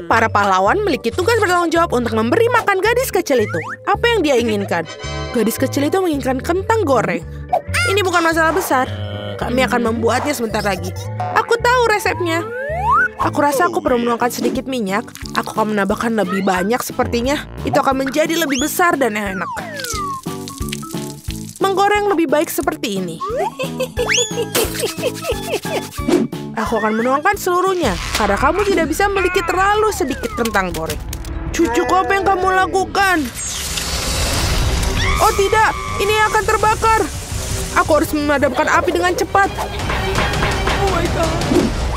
Para pahlawan memiliki tugas bertanggung jawab untuk memberi makan gadis kecil itu. Apa yang dia inginkan? Gadis kecil itu menginginkan kentang goreng. Ini bukan masalah besar. Kami akan membuatnya sebentar lagi. Aku tahu resepnya. Aku rasa aku perlu menuangkan sedikit minyak. Aku akan menambahkan lebih banyak sepertinya. Itu akan menjadi lebih besar dan enak. Menggoreng lebih baik seperti ini. Aku akan menuangkan seluruhnya. Karena kamu tidak bisa memiliki terlalu sedikit kentang goreng. Cucuku, apa yang kamu lakukan? Oh tidak, ini akan terbakar. Aku harus memadamkan api dengan cepat. Oh my God.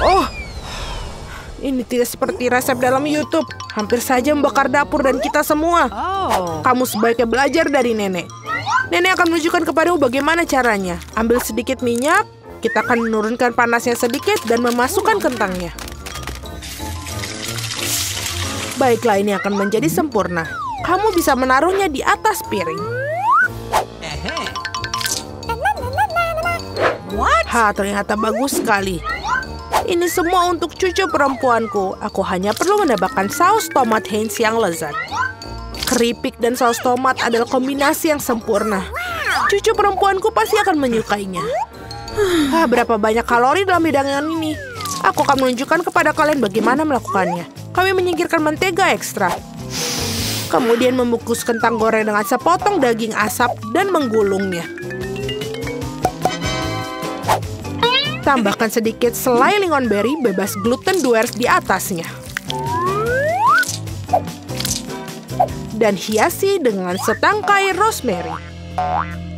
Oh, ini tidak seperti resep dalam YouTube. Hampir saja membakar dapur dan kita semua. Kamu sebaiknya belajar dari nenek. Nenek akan menunjukkan kepadamu bagaimana caranya. Ambil sedikit minyak, kita akan menurunkan panasnya sedikit dan memasukkan kentangnya. Baiklah, ini akan menjadi sempurna. Kamu bisa menaruhnya di atas piring. Ternyata bagus sekali. Ini semua untuk cucu perempuanku. Aku hanya perlu menambahkan saus tomat Heinz yang lezat. Keripik dan saus tomat adalah kombinasi yang sempurna. Cucu perempuanku pasti akan menyukainya. Berapa banyak kalori dalam hidangan ini? Aku akan menunjukkan kepada kalian bagaimana melakukannya. Kami menyingkirkan mentega ekstra. Kemudian membungkus kentang goreng dengan sepotong daging asap dan menggulungnya. Tambahkan sedikit selai lingonberry bebas gluten Duers di atasnya. Dan hiasi dengan setangkai rosemary.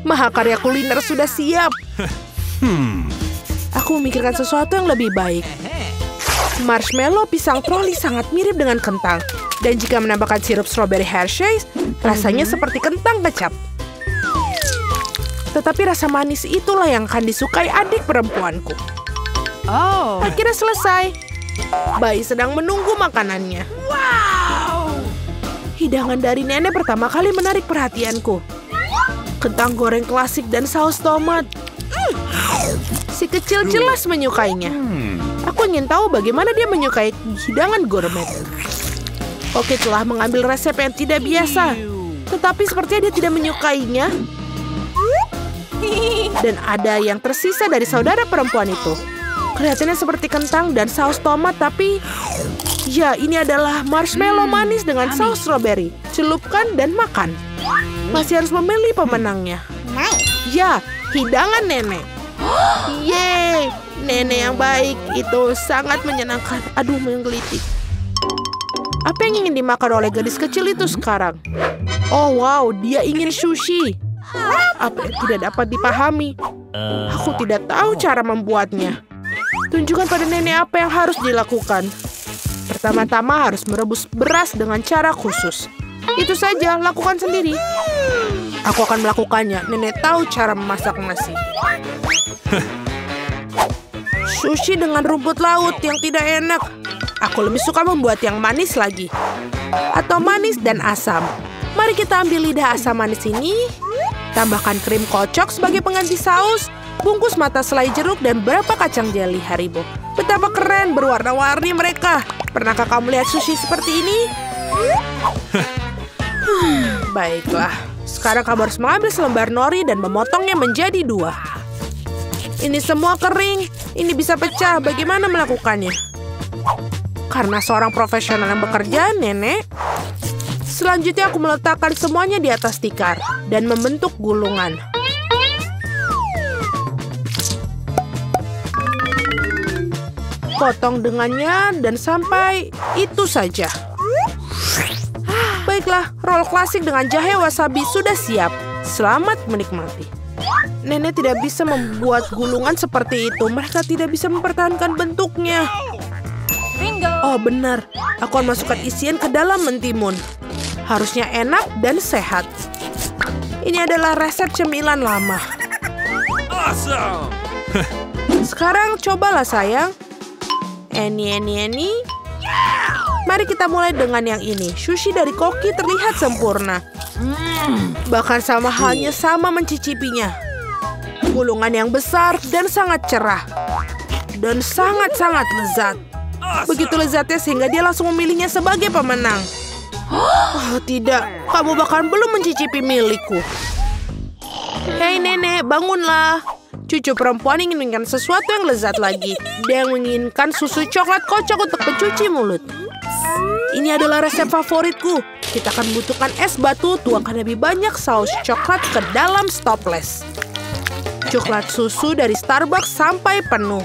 Mahakarya kuliner sudah siap. Aku memikirkan sesuatu yang lebih baik. Marshmallow pisang troli sangat mirip dengan kentang. Dan jika menambahkan sirup strawberry Hershey's, rasanya seperti kentang kecap. Tetapi rasa manis itulah yang akan disukai adik perempuanku. Akhirnya selesai. Bayi sedang menunggu makanannya. Wow! Hidangan dari nenek pertama kali menarik perhatianku. Kentang goreng klasik dan saus tomat. Si kecil jelas menyukainya. Aku ingin tahu bagaimana dia menyukai hidangan gourmet. Oke, telah mengambil resep yang tidak biasa. Tetapi sepertinya dia tidak menyukainya. Dan ada yang tersisa dari saudara perempuan itu. Kelihatannya seperti kentang dan saus tomat, tapi ya, ini adalah marshmallow manis dengan saus strawberry. Celupkan dan makan. Masih harus memilih pemenangnya. Ya, hidangan nenek. Yeay, nenek yang baik itu sangat menyenangkan. Aduh, menggelitik. Apa yang ingin dimakan oleh gadis kecil itu sekarang? Oh wow, dia ingin sushi. Apa yang tidak dapat dipahami? Aku tidak tahu cara membuatnya. Tunjukkan pada nenek apa yang harus dilakukan. Pertama-tama harus merebus beras dengan cara khusus. Itu saja, lakukan sendiri. Aku akan melakukannya. Nenek tahu cara memasak nasi. Sushi dengan rumput laut yang tidak enak. Aku lebih suka membuat yang manis lagi. Atau manis dan asam. Mari kita ambil lidah asam manis ini. Tambahkan krim kocok sebagai pengganti saus. Bungkus mata selai jeruk dan beberapa kacang jeli Haribo. Betapa keren berwarna-warni mereka. Pernahkah kamu lihat sushi seperti ini? Baiklah. Sekarang kamu harus mengambil selembar nori dan memotongnya menjadi 2. Ini semua kering. Ini bisa pecah. Bagaimana melakukannya? Karena seorang profesional yang bekerja, nenek. Selanjutnya aku meletakkan semuanya di atas tikar dan membentuk gulungan. Potong dengannya dan sampai itu saja. Baiklah, roll klasik dengan jahe wasabi sudah siap. Selamat menikmati. Nenek tidak bisa membuat gulungan seperti itu. Mereka tidak bisa mempertahankan bentuknya. Oh benar, aku akan masukkan isian ke dalam mentimun. Harusnya enak dan sehat. Ini adalah resep cemilan lama. Awesome. Sekarang cobalah sayang. Eni. Mari kita mulai dengan yang ini. Sushi dari Koki terlihat sempurna. Bahkan sama halnya sama mencicipinya. Gulungan yang besar dan sangat cerah. Dan sangat-sangat lezat. Begitu lezatnya sehingga dia langsung memilihnya sebagai pemenang. Oh, tidak, kamu bahkan belum mencicipi milikku. Hei nenek, bangunlah. Cucu perempuan ingin menginginkan sesuatu yang lezat lagi. Dia menginginkan susu coklat kocok untuk pencuci mulut. Ini adalah resep favoritku. Kita akan membutuhkan es batu, tuangkan lebih banyak saus coklat ke dalam stopless. Coklat susu dari Starbucks sampai penuh.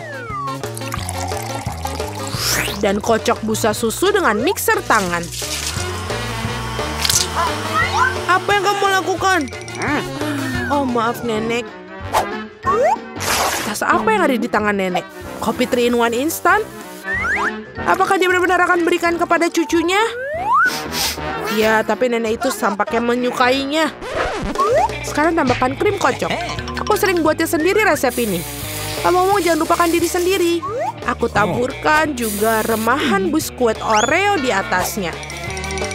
Dan kocok busa susu dengan mixer tangan. Apa yang kamu lakukan? Oh, maaf nenek. Tas apa yang ada di tangan nenek? Kopi 3-in-1 instan? Apakah dia benar-benar akan berikan kepada cucunya? Ya, tapi nenek itu tampaknya menyukainya. Sekarang tambahkan krim kocok. Aku sering buatnya sendiri resep ini. Ngomong-ngomong, jangan lupakan diri sendiri. Aku taburkan juga remahan biskuit Oreo di atasnya.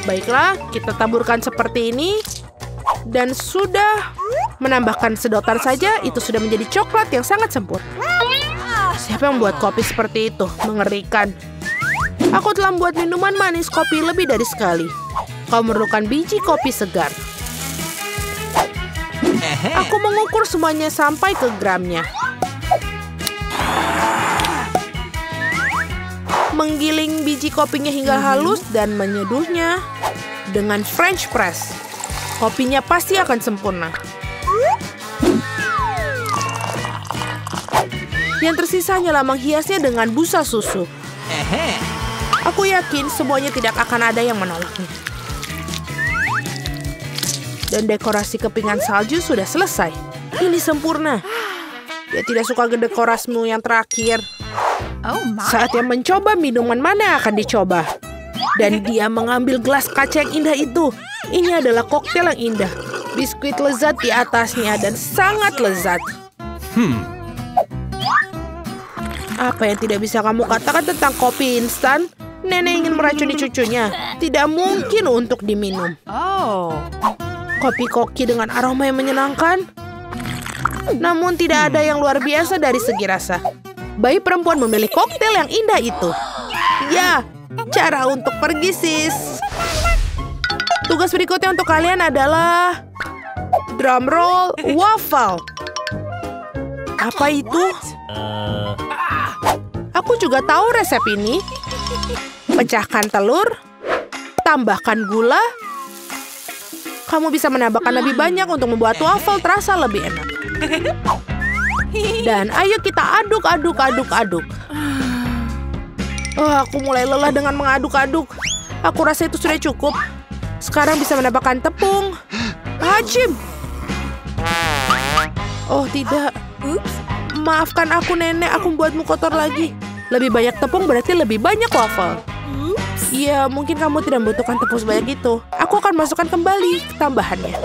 Baiklah, kita taburkan seperti ini. Dan sudah menambahkan sedotan saja, itu sudah menjadi coklat yang sangat sempurna. Siapa yang membuat kopi seperti itu? Mengerikan. Aku telah membuat minuman manis kopi lebih dari sekali. Kau memerlukan biji kopi segar. Aku mengukur semuanya sampai ke gramnya. Menggiling biji kopinya hingga halus dan menyeduhnya dengan French press. Kopinya pasti akan sempurna. Yang tersisa hanyalah menghiasnya dengan busa susu. Aku yakin semuanya tidak akan ada yang menolaknya. Dan dekorasi kepingan salju sudah selesai. Ini sempurna. Dia tidak suka dekorasimu yang terakhir. Saatnya mencoba minuman mana yang akan dicoba. Dan dia mengambil gelas kaca yang indah itu. Ini adalah koktail yang indah. Biskuit lezat di atasnya dan sangat lezat. Apa yang tidak bisa kamu katakan tentang kopi instan? Nenek ingin meracuni cucunya. Tidak mungkin untuk diminum. Kopi koki dengan aroma yang menyenangkan. Namun tidak ada yang luar biasa dari segi rasa. Bayi perempuan memilih koktail yang indah itu. Ya, cara untuk pergi, sis. Tugas berikutnya untuk kalian adalah drum roll waffle. Apa itu? Aku juga tahu resep ini. Pecahkan telur, tambahkan gula. Kamu bisa menambahkan lebih banyak untuk membuat waffle terasa lebih enak. Dan ayo kita aduk. Oh, aku mulai lelah dengan mengaduk-aduk. Aku rasa itu sudah cukup. Sekarang bisa menambahkan tepung. Hajim. Oh, tidak. Maafkan aku, nenek. Aku membuatmu kotor lagi. Lebih banyak tepung berarti lebih banyak waffle. Iya, mungkin kamu tidak membutuhkan tepung sebanyak itu. Aku akan masukkan kembali tambahannya.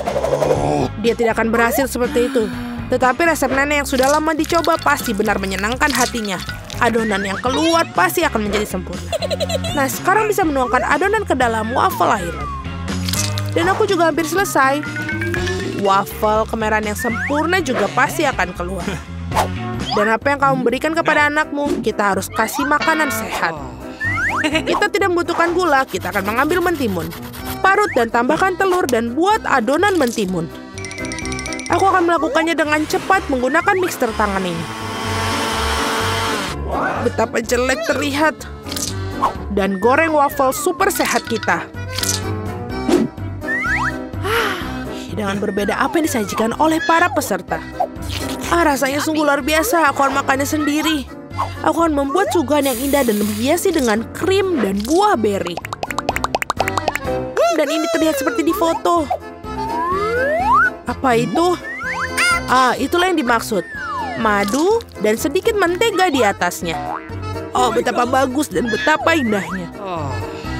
Dia tidak akan berhasil seperti itu. Tetapi resep nenek yang sudah lama dicoba pasti benar menyenangkan hatinya. Adonan yang keluar pasti akan menjadi sempurna. Nah, sekarang bisa menuangkan adonan ke dalam waffle airan. Dan aku juga hampir selesai. Waffle kemerahan yang sempurna juga pasti akan keluar. Dan apa yang kamu berikan kepada anakmu, kita harus kasih makanan sehat. Kita tidak membutuhkan gula, kita akan mengambil mentimun. Parut dan tambahkan telur dan buat adonan mentimun. Aku akan melakukannya dengan cepat menggunakan mixer tangan ini. Betapa jelek terlihat. Dan goreng waffle super sehat kita. Dengan berbeda apa yang disajikan oleh para peserta. Rasanya sungguh luar biasa. Aku akan makannya sendiri. Aku akan membuat suguhan yang indah dan menghiasi dengan krim dan buah beri. Dan ini terlihat seperti di foto. Apa itu? Itulah yang dimaksud. Madu dan sedikit mentega di atasnya. Oh, betapa bagus dan betapa indahnya.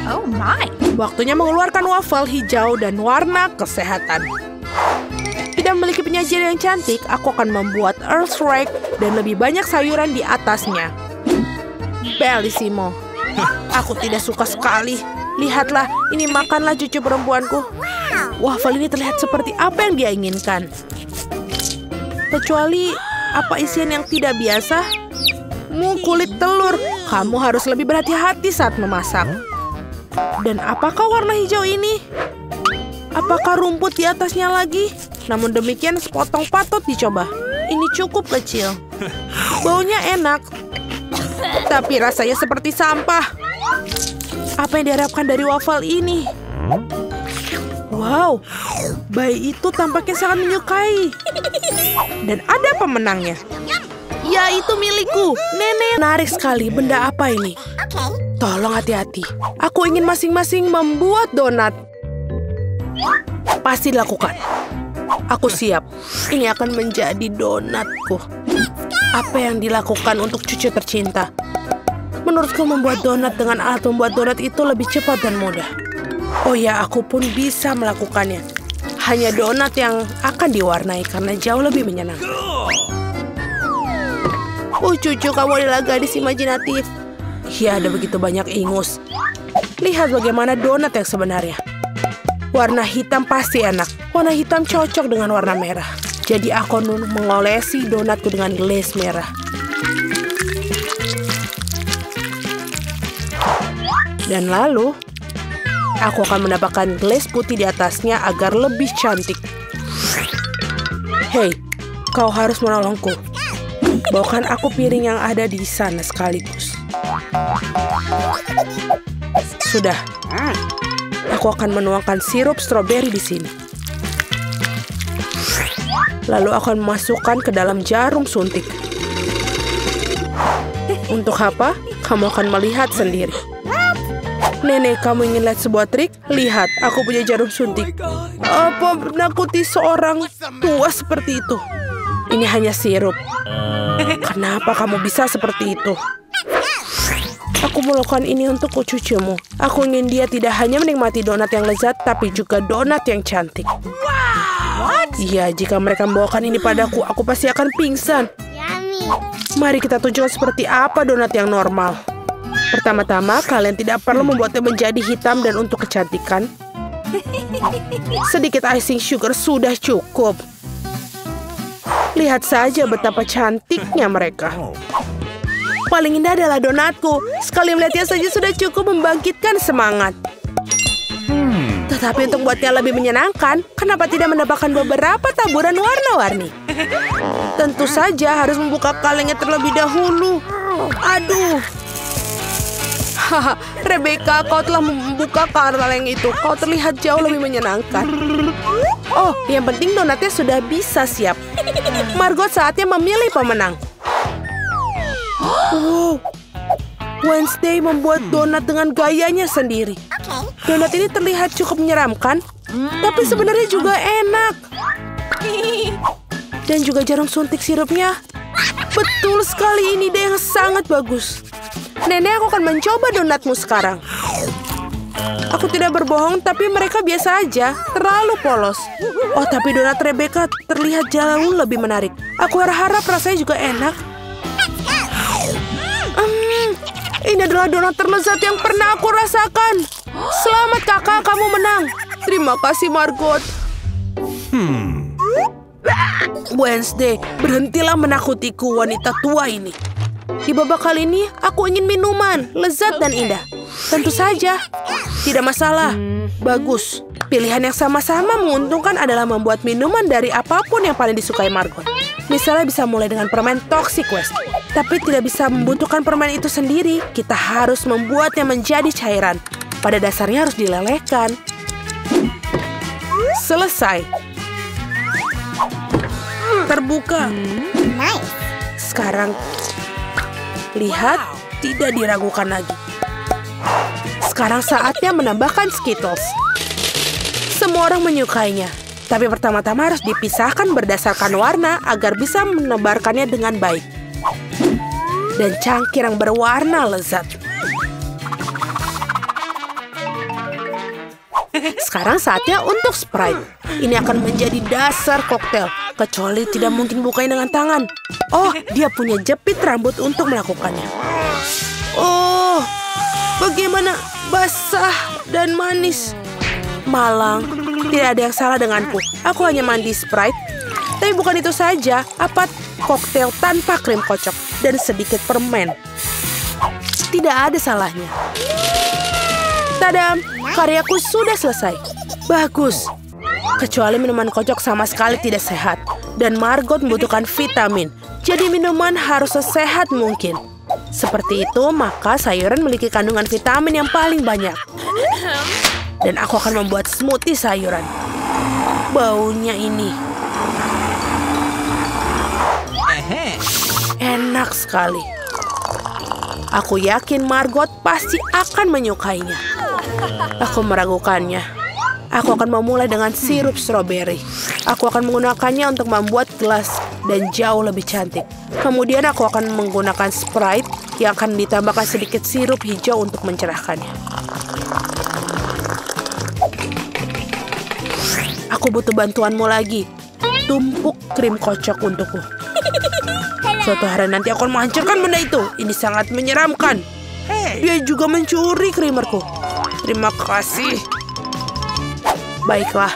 Oh my. Waktunya mengeluarkan waffle hijau dan warna kesehatan. Tidak memiliki penyajian yang cantik, aku akan membuat earth rake dan lebih banyak sayuran di atasnya. Bellissimo. Aku tidak suka sekali. Lihatlah, ini makanlah cucu perempuanku. Waffle ini terlihat seperti apa yang dia inginkan. Kecuali apa isian yang tidak biasa. kulit telur. Kamu harus lebih berhati-hati saat memasak. Dan apakah warna hijau ini? Apakah rumput di atasnya lagi? Namun demikian sepotong patut dicoba. Ini cukup kecil. Baunya enak. Tapi rasanya seperti sampah. Apa yang diharapkan dari waffle ini? Wow, bayi itu tampaknya sangat menyukai. Dan ada pemenangnya. Ya, itu milikku. Nenek, menarik sekali. Benda apa ini? Tolong hati-hati. Aku ingin masing-masing membuat donat. Pasti dilakukan. Aku siap. Ini akan menjadi donatku. Apa yang dilakukan untuk cucu tercinta? Menurutku membuat donat dengan alat membuat donat itu lebih cepat dan mudah. Oh ya, aku pun bisa melakukannya. Hanya donat yang akan diwarnai karena jauh lebih menyenangkan. Cucu, kamu adalah gadis imajinatif. Ya, ada begitu banyak ingus. Lihat bagaimana donat yang sebenarnya. Warna hitam pasti enak. Warna hitam cocok dengan warna merah. Jadi aku mengolesi donatku dengan glaze merah. Dan lalu, aku akan menambahkan glaze putih di atasnya agar lebih cantik. Hei, kau harus menolongku. Bawakan aku piring yang ada di sana sekaligus. Sudah. Aku akan menuangkan sirup stroberi di sini. Lalu akan memasukkan ke dalam jarum suntik. Untuk apa? Kamu akan melihat sendiri. Nenek, kamu ingin lihat sebuah trik? Lihat, aku punya jarum suntik. Apa menakuti seorang tua seperti itu? Ini hanya sirup. Kenapa kamu bisa seperti itu? Aku melakukan ini untuk cucumu. Aku ingin dia tidak hanya menikmati donat yang lezat, tapi juga donat yang cantik. Iya, jika mereka membawakan ini padaku, aku pasti akan pingsan. Mari kita tunjukkan seperti apa donat yang normal. Pertama-tama, kalian tidak perlu membuatnya menjadi hitam dan untuk kecantikan. Sedikit icing sugar sudah cukup. Lihat saja betapa cantiknya mereka. Paling indah adalah donatku. Sekali melihatnya saja sudah cukup membangkitkan semangat. Tetapi untuk buatnya lebih menyenangkan, kenapa tidak menambahkan beberapa taburan warna-warni? Tentu saja harus membuka kalengnya terlebih dahulu. Aduh. Haha, Rebecca, kau telah membuka kaleng itu. Kau terlihat jauh lebih menyenangkan. Oh, yang penting donatnya sudah bisa siap. Margot, saatnya memilih pemenang. Wow, Wednesday membuat donat dengan gayanya sendiri. Donat ini terlihat cukup menyeramkan, tapi sebenarnya juga enak. Dan juga jarum suntik sirupnya. Betul sekali, ini ide yang sangat bagus. Nenek, aku akan mencoba donatmu sekarang. Aku tidak berbohong, tapi mereka biasa aja, terlalu polos. Oh, tapi donat Rebecca terlihat jauh lebih menarik. Aku harap rasanya juga enak. Ini adalah donat terlezat yang pernah aku rasakan. Selamat kakak, kamu menang. Terima kasih, Margot. Wednesday, berhentilah menakutiku wanita tua ini. Di babak kali ini, aku ingin minuman, lezat dan indah. Tentu saja, tidak masalah. Bagus. Pilihan yang sama-sama menguntungkan adalah membuat minuman dari apapun yang paling disukai Margot. Misalnya bisa mulai dengan permen Toxic Waste. Tapi tidak bisa membutuhkan permen itu sendiri. Kita harus membuatnya menjadi cairan. Pada dasarnya harus dilelehkan. Selesai. Terbuka. Sekarang, lihat, tidak diragukan lagi. Sekarang saatnya menambahkan Skittles. Semua orang menyukainya. Tapi pertama-tama harus dipisahkan berdasarkan warna agar bisa menebarkannya dengan baik. Dan cangkir yang berwarna lezat. Sekarang saatnya untuk Sprite. Ini akan menjadi dasar koktail. Kecuali tidak mungkin bukanya dengan tangan. Oh, dia punya jepit rambut untuk melakukannya. Oh, bagaimana basah dan manis. Malang, tidak ada yang salah denganku. Aku hanya mandi Sprite. Tapi bukan itu saja. Apa koktail tanpa krim kocok, dan sedikit permen. Tidak ada salahnya. Tadam, karyaku sudah selesai. Bagus. Kecuali minuman kocok sama sekali tidak sehat. Dan Margot membutuhkan vitamin. Jadi minuman harus sesehat mungkin. Seperti itu, maka sayuran memiliki kandungan vitamin yang paling banyak. Dan aku akan membuat smoothie sayuran. Baunya ini enak sekali. Aku yakin Margot pasti akan menyukainya. Aku meragukannya. Aku akan memulai dengan sirup stroberi. Aku akan menggunakannya untuk membuat gelas dan jauh lebih cantik. Kemudian aku akan menggunakan Sprite yang akan ditambahkan sedikit sirup hijau untuk mencerahkannya. Aku butuh bantuanmu lagi. Tumpuk krim kocok untukku. Suatu hari nanti aku akan menghancurkan benda itu. Ini sangat menyeramkan. Dia juga mencuri krimerku. Terima kasih. Baiklah.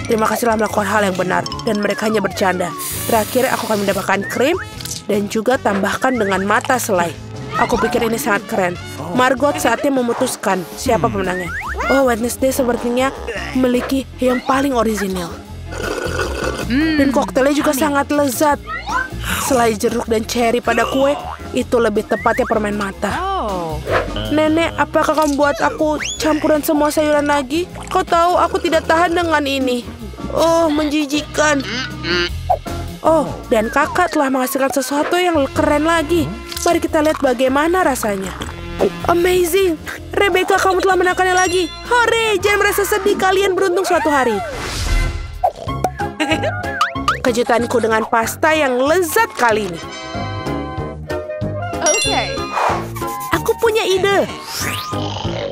Terima kasih telah melakukan hal yang benar. Dan mereka hanya bercanda. Terakhir aku akan mendapatkan krim. Dan juga tambahkan dengan mata selai. Aku pikir ini sangat keren. Margot saatnya memutuskan siapa pemenangnya. Oh, Wednesday sepertinya memiliki yang paling orisinil. Dan koktelnya juga sangat lezat. Selai jeruk dan ceri pada kue, itu lebih tepatnya permen mata. Nenek, apakah kamu buat aku campuran semua sayuran lagi? Kau tahu aku tidak tahan dengan ini. Oh, menjijikan. Oh, dan kakak telah menghasilkan sesuatu yang keren lagi. Mari kita lihat bagaimana rasanya. Amazing! Rebecca, kamu telah menekannya lagi. Hore, jangan merasa sedih, kalian beruntung suatu hari. Kejutanku dengan pasta yang lezat kali ini. Okay. Aku punya ide.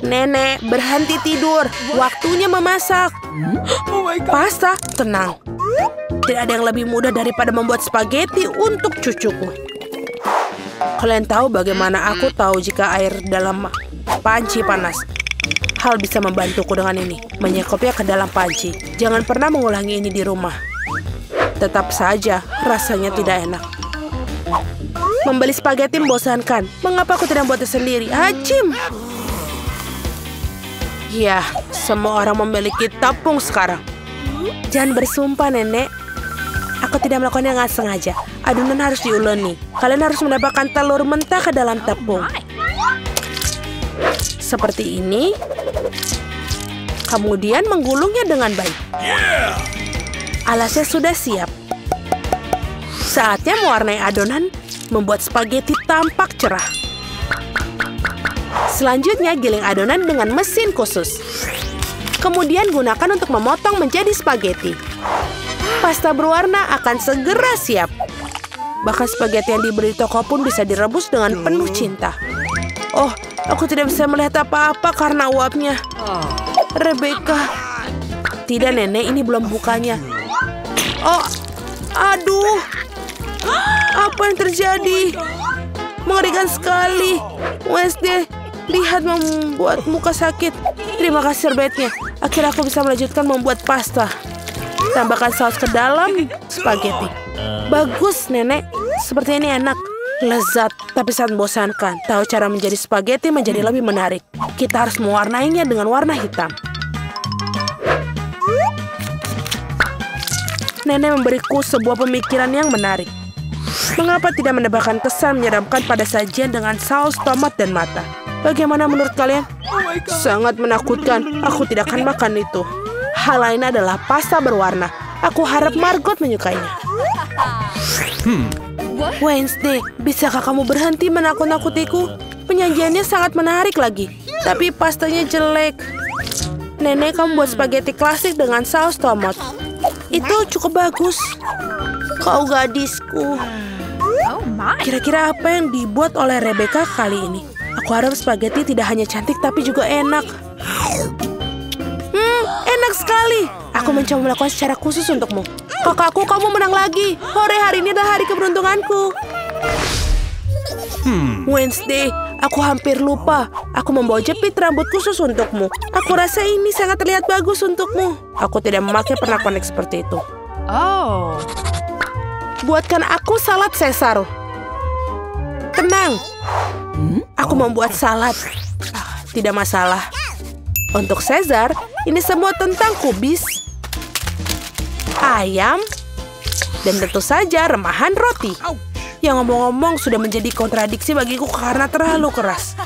Nenek, berhenti tidur. Waktunya memasak. Pasta, tenang. Tidak ada yang lebih mudah daripada membuat spaghetti untuk cucuku. Kalian tahu bagaimana aku tahu jika air dalam panci panas? Hal bisa membantuku dengan ini. Menyekopnya ke dalam panci. Jangan pernah mengulangi ini di rumah. Tetap saja, rasanya tidak enak. Membeli spaghetti membosankan. Mengapa aku tidak membuatnya sendiri? Hacim! Ya, semua orang memiliki tepung sekarang. Jangan bersumpah, Nenek. Aku tidak melakukannya dengan sengaja. Adonan harus diuleni. Kalian harus mendapatkan telur mentah ke dalam tepung. Seperti ini. Kemudian menggulungnya dengan baik. Alasnya sudah siap. Saatnya mewarnai adonan, membuat spaghetti tampak cerah. Selanjutnya giling adonan dengan mesin khusus. Kemudian gunakan untuk memotong menjadi spaghetti. Pasta berwarna akan segera siap. Bahkan spaghetti yang diberi toko pun bisa direbus dengan penuh cinta. Oh, aku tidak bisa melihat apa-apa karena uapnya. Rebecca. Tidak, Nenek, ini belum bukanya. Oh, aduh. Apa yang terjadi? Mengerikan sekali. Wednesday, lihat membuat muka sakit. Terima kasih serbetnya. Akhirnya aku bisa melanjutkan membuat pasta. Tambahkan saus ke dalam spaghetti. Bagus, Nenek. Seperti ini enak. Lezat, tapi sangat membosankan. Tahu cara menjadi spaghetti menjadi lebih menarik. Kita harus mewarnainya dengan warna hitam. Nenek memberiku sebuah pemikiran yang menarik. Mengapa tidak menambahkan kesan menyeramkan pada sajian dengan saus tomat dan mata? Bagaimana menurut kalian? Sangat menakutkan. Aku tidak akan makan itu. Hal lain adalah pasta berwarna. Aku harap Margot menyukainya. Wednesday, bisakah kamu berhenti menakut-nakutiku? Penyajiannya sangat menarik lagi. Tapi pastanya jelek. Nenek, kamu buat spaghetti klasik dengan saus tomat. Itu cukup bagus. Kau gadisku. Oh my. Kira-kira apa yang dibuat oleh Rebecca kali ini? Aku harap spaghetti tidak hanya cantik tapi juga enak. Enak sekali. Aku mencoba melakukan secara khusus untukmu. Kakakku, kamu menang lagi. Hore, hari ini adalah hari keberuntunganku. Wednesday, aku hampir lupa. Aku membawa jepit rambut khusus untukmu. Aku rasa ini sangat terlihat bagus untukmu. Aku tidak memakai pernak-pernik seperti itu. Oh. buatkan aku salad Caesar. Tenang, aku membuat salad. Tidak masalah. Untuk Caesar, ini semua tentang kubis, ayam, dan tentu saja remahan roti. Yang ngomong-ngomong sudah menjadi kontradiksi bagiku karena terlalu keras.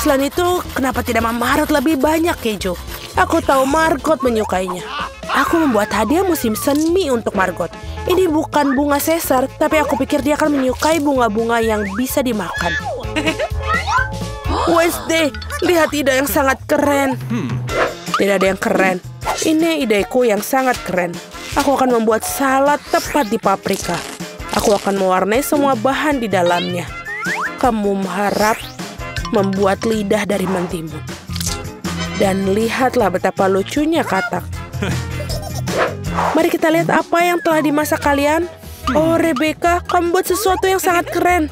Selain itu, kenapa tidak memarut lebih banyak keju? Aku tahu Margot menyukainya. Aku membuat hadiah musim semi untuk Margot. Ini bukan bunga Caesar, tapi aku pikir dia akan menyukai bunga-bunga yang bisa dimakan. Wednesday, lihat ide yang sangat keren. Tidak ada yang keren. Ini ideku yang sangat keren. Aku akan membuat salad tepat di paprika. Aku akan mewarnai semua bahan di dalamnya. Kamu harap membuat lidah dari mentimun. Dan lihatlah betapa lucunya katak. Mari kita lihat apa yang telah dimasak kalian. Oh, Rebecca, kamu buat sesuatu yang sangat keren.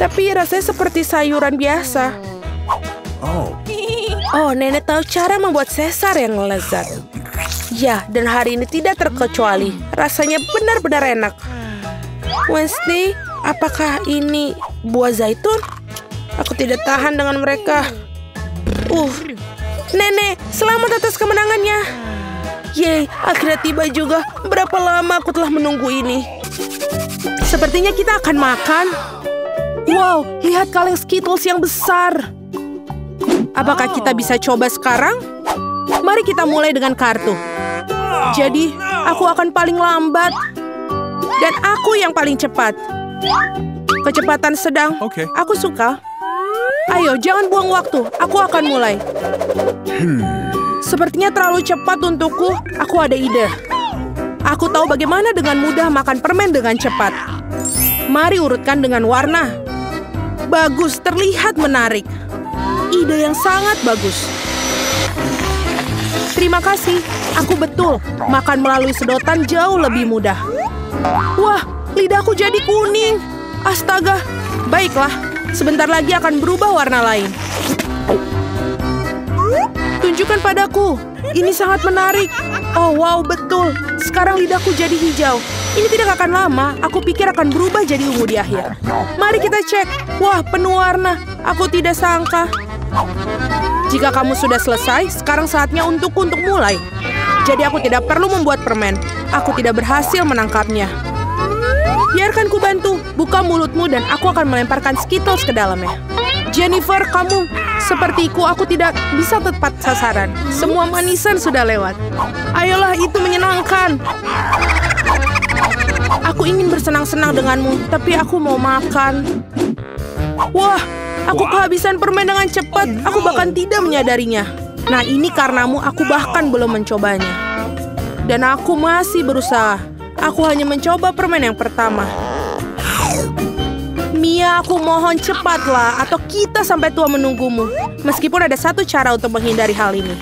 Tapi rasanya seperti sayuran biasa. Oh, nenek tahu cara membuat Caesar yang lezat. Ya, dan hari ini tidak terkecuali. Rasanya benar-benar enak. Wednesday, apakah ini buah zaitun? Aku tidak tahan dengan mereka. Nenek, selamat atas kemenangannya. Yeay, akhirnya tiba juga. Berapa lama aku telah menunggu ini. Sepertinya kita akan makan. Wow, lihat kaleng Skittles yang besar. Apakah kita bisa coba sekarang? Mari kita mulai dengan kartu. Jadi, aku akan paling lambat. Dan aku yang paling cepat. Kecepatan sedang. Aku suka. Ayo, jangan buang waktu. Aku akan mulai. Sepertinya terlalu cepat untukku. Aku ada ide. Aku tahu bagaimana dengan mudah makan permen dengan cepat. Mari urutkan dengan warna. Bagus, terlihat menarik. Ide yang sangat bagus. Terima kasih. Aku betul. Makan melalui sedotan jauh lebih mudah. Wah, lidahku jadi kuning. Astaga. Baiklah, sebentar lagi akan berubah warna lain. Tunjukkan padaku. Ini sangat menarik. Oh, wow, betul. Sekarang lidahku jadi hijau. Ini tidak akan lama. Aku pikir akan berubah jadi ungu di akhir. Mari kita cek. Wah, penuh warna. Aku tidak sangka. Jika kamu sudah selesai, sekarang saatnya untukku untuk mulai. Jadi aku tidak perlu membuat permen. Aku tidak berhasil menangkapnya. Biarkan ku bantu. Buka mulutmu dan aku akan melemparkan Skittles ke dalamnya. Jennifer, kamu sepertiku, aku tidak bisa tepat sasaran. Semua manisan sudah lewat. Ayolah, itu menyenangkan. Aku ingin bersenang-senang denganmu, tapi aku mau makan. Wah, aku kehabisan permen dengan cepat. Aku bahkan tidak menyadarinya. Nah, ini karenamu aku bahkan belum mencobanya. Dan aku masih berusaha. Aku hanya mencoba permen yang pertama. Mia, aku mohon cepatlah, atau kita sampai tua menunggumu. Meskipun ada satu cara untuk menghindari hal ini.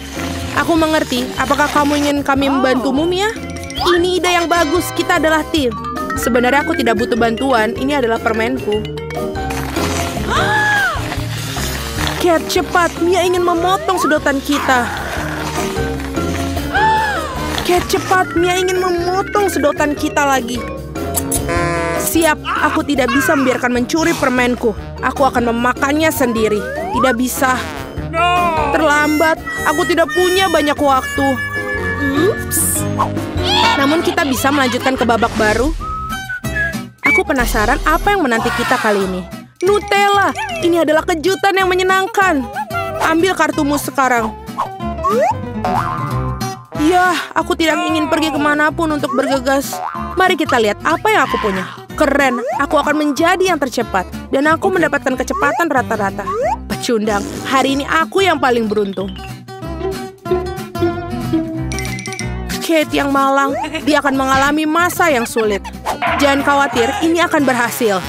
Aku mengerti. Apakah kamu ingin kami membantumu, Mia? Ini ide yang bagus. Kita adalah tim. Sebenarnya aku tidak butuh bantuan. Ini adalah permenku. Cat, cepat. Mia ingin memotong sedotan kita. Cat, cepat. Mia ingin memotong sedotan kita lagi. Siap, aku tidak bisa membiarkan mencuri permenku. Aku akan memakannya sendiri. Tidak bisa. Terlambat, aku tidak punya banyak waktu. Namun kita bisa melanjutkan ke babak baru. Aku penasaran apa yang menanti kita kali ini. Nutella, ini adalah kejutan yang menyenangkan. Ambil kartumu sekarang. Yah, aku tidak ingin pergi kemanapun untuk bergegas. Mari kita lihat apa yang aku punya. Keren, aku akan menjadi yang tercepat. Dan aku mendapatkan kecepatan rata-rata. Pecundang, hari ini aku yang paling beruntung. Kate yang malang, dia akan mengalami masa yang sulit. Jangan khawatir, ini akan berhasil.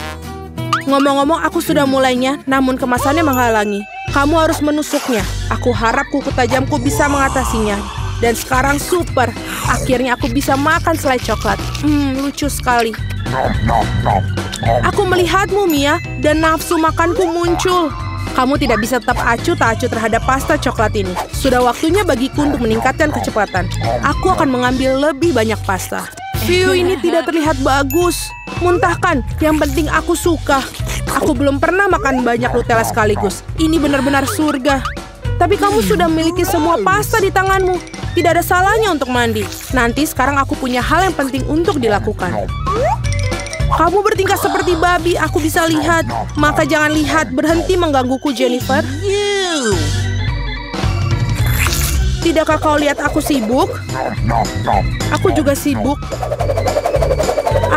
Ngomong-ngomong, aku sudah mulainya, namun kemasannya menghalangi. Kamu harus menusuknya. Aku harap kuku tajamku bisa mengatasinya. Dan sekarang super. Akhirnya aku bisa makan selai coklat. Lucu sekali. Aku melihatmu, Mia, dan nafsu makanku muncul. Kamu tidak bisa tetap acuh tak acuh terhadap pasta coklat ini. Sudah waktunya bagiku untuk meningkatkan kecepatan. Aku akan mengambil lebih banyak pasta. View ini tidak terlihat bagus. Muntahkan, yang penting aku suka. Aku belum pernah makan banyak Nutella sekaligus. Ini benar-benar surga. Tapi kamu sudah memiliki semua pasta di tanganmu. Tidak ada salahnya untuk mandi. Nanti sekarang aku punya hal yang penting untuk dilakukan. Kamu bertingkah seperti babi, aku bisa lihat. Maka jangan lihat, berhenti menggangguku, Jennifer. Tidakkah kau lihat aku sibuk? Aku juga sibuk.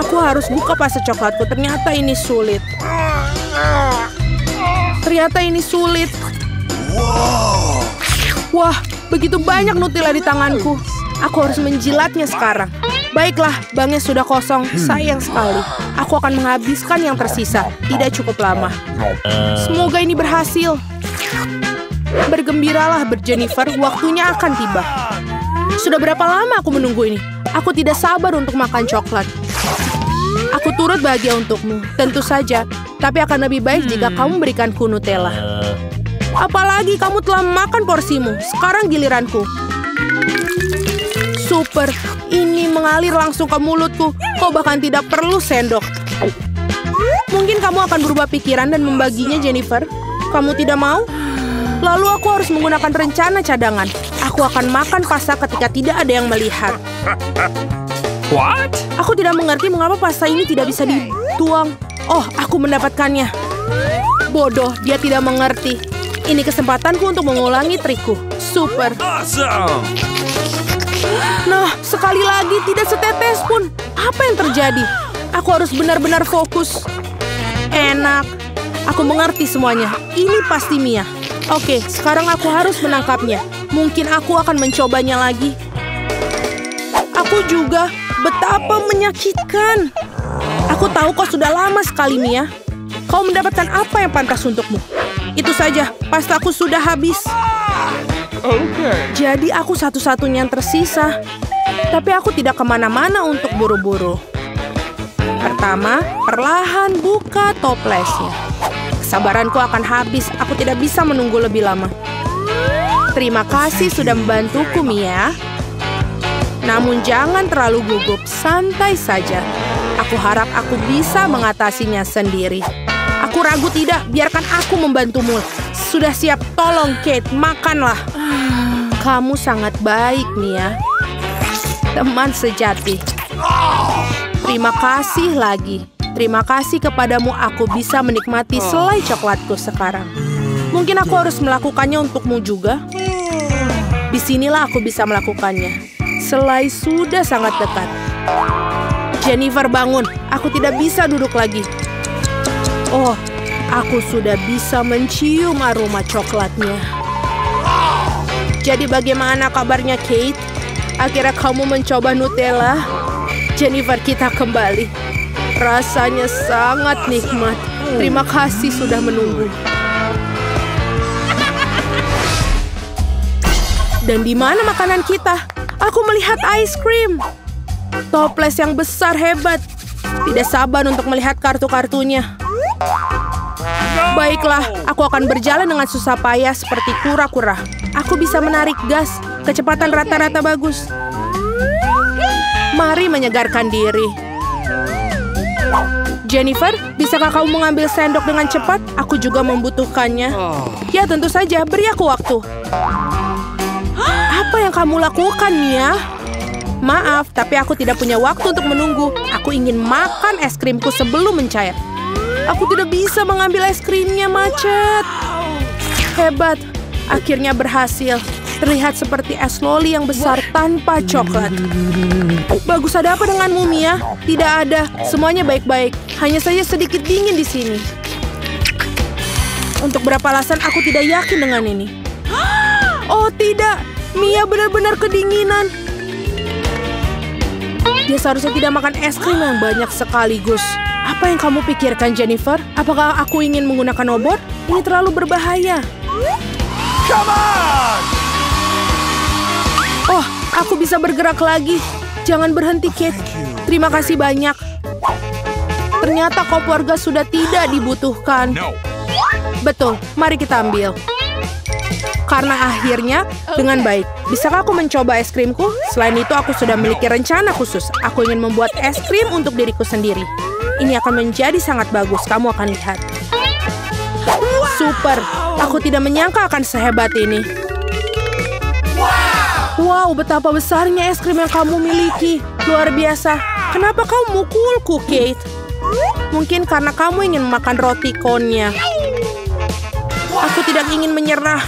Aku harus buka pasta coklatku. Ternyata ini sulit. Wah, begitu banyak Nutella di tanganku. Aku harus menjilatnya sekarang. Baiklah, banknya sudah kosong. Sayang sekali. Aku akan menghabiskan yang tersisa. Tidak cukup lama. Semoga ini berhasil. Bergembiralah, Jennifer. Waktunya akan tiba. Sudah berapa lama aku menunggu ini? Aku tidak sabar untuk makan coklat. Aku turut bahagia untukmu. Tentu saja. Tapi akan lebih baik jika kamu berikanku Nutella. Apalagi kamu telah makan porsimu. Sekarang giliranku. Super. Ini mengalir langsung ke mulutku. Kau bahkan tidak perlu sendok. Mungkin kamu akan berubah pikiran dan membaginya, Jennifer. Kamu tidak mau? Lalu aku harus menggunakan rencana cadangan. Aku akan makan pasta ketika tidak ada yang melihat. What? Aku tidak mengerti mengapa pasta ini tidak bisa dituang. Oh, aku mendapatkannya. Bodoh, dia tidak mengerti. Ini kesempatanku untuk mengulangi trikku. Super. Awesome! Nah, sekali lagi tidak setetes pun. Apa yang terjadi? Aku harus benar-benar fokus. Enak. Aku mengerti semuanya. Ini pasti Mia. Oke, sekarang aku harus menangkapnya. Mungkin aku akan mencobanya lagi. Aku juga. Betapa menyakitkan. Aku tahu kau sudah lama sekali, Mia. Kau mendapatkan apa yang pantas untukmu. Itu saja, pastaku sudah habis. Jadi aku satu-satunya yang tersisa. Tapi aku tidak kemana-mana untuk buru-buru. Pertama, perlahan buka toplesnya. Kesabaranku akan habis. Aku tidak bisa menunggu lebih lama. Terima kasih sudah membantuku, Mia. Namun jangan terlalu gugup, santai saja. Aku harap aku bisa mengatasinya sendiri. Aku ragu tidak, biarkan aku membantumu. Sudah siap, tolong Kate, makanlah. Kamu sangat baik, Mia. Teman sejati. Terima kasih lagi. Terima kasih kepadamu aku bisa menikmati selai coklatku sekarang. Mungkin aku harus melakukannya untukmu juga. Disinilah aku bisa melakukannya. Selai sudah sangat dekat. Jennifer, bangun. Aku tidak bisa duduk lagi. Oh, aku sudah bisa mencium aroma coklatnya. Jadi bagaimana kabarnya, Kate? Akhirnya kamu mencoba Nutella? Jennifer, kita kembali. Rasanya sangat nikmat. Terima kasih sudah menunggu. Dan di mana makanan kita? Aku melihat ice cream. Toples yang besar hebat. Tidak sabar untuk melihat kartu-kartunya. Baiklah, aku akan berjalan dengan susah payah seperti kura-kura. Aku bisa menarik gas. Kecepatan rata-rata bagus. Mari menyegarkan diri. Jennifer, bisakah kamu mengambil sendok dengan cepat? Aku juga membutuhkannya. Ya, tentu saja. Beri aku waktu. Apa yang kamu lakukan, Mia? Maaf, tapi aku tidak punya waktu untuk menunggu. Aku ingin makan es krimku sebelum mencair. Aku tidak bisa mengambil es krimnya, macet. Hebat. Akhirnya berhasil. Terlihat seperti es loli yang besar tanpa coklat. Bagus, ada apa denganmu, Mia? Tidak ada. Semuanya baik-baik. Hanya saja sedikit dingin di sini. Untuk berapa alasan aku tidak yakin dengan ini. Oh, tidak. Mia benar-benar kedinginan. Dia seharusnya tidak makan es krim yang banyak sekaligus. Apa yang kamu pikirkan, Jennifer? Apakah aku ingin menggunakan obor? Ini terlalu berbahaya. Come on! Oh, aku bisa bergerak lagi. Jangan berhenti, Kate. Terima kasih banyak. Ternyata keluarga sudah tidak dibutuhkan. No. Betul, mari kita ambil. karena akhirnya dengan baik. Bisakah aku mencoba es krimku? Selain itu, aku sudah memiliki rencana khusus. Aku ingin membuat es krim untuk diriku sendiri. Ini akan menjadi sangat bagus, kamu akan lihat. Super, aku tidak menyangka akan sehebat ini. Wow, betapa besarnya es krim yang kamu miliki. Luar biasa. Kenapa kau mukulku, Kate? Mungkin karena kamu ingin makan roti konnya. Aku tidak ingin menyerah.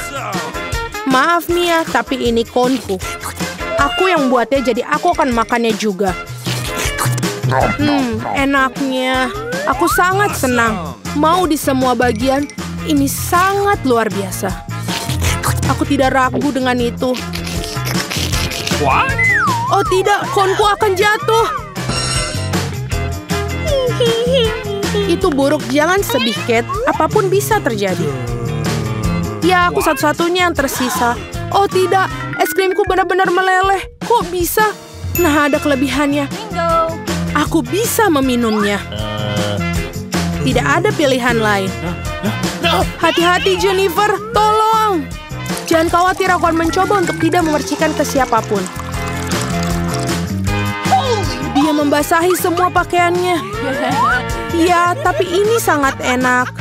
Maaf Mia, tapi ini konku. Aku yang buatnya, jadi aku akan makannya juga. Enaknya. Aku sangat senang. Mau di semua bagian. Ini sangat luar biasa. Aku tidak ragu dengan itu. What? Oh tidak, konku akan jatuh. Itu buruk, jangan sedih, Kate. Apapun bisa terjadi. Ya, aku satu-satunya yang tersisa. Oh tidak, es krimku benar-benar meleleh. Kok bisa? Nah, ada kelebihannya. Bingo. Aku bisa meminumnya. Tidak ada pilihan lain. Hati-hati, Jennifer. Tolong. Jangan khawatir, aku akan mencoba untuk tidak memercikan ke siapapun. Dia membasahi semua pakaiannya. Ya, tapi ini sangat enak.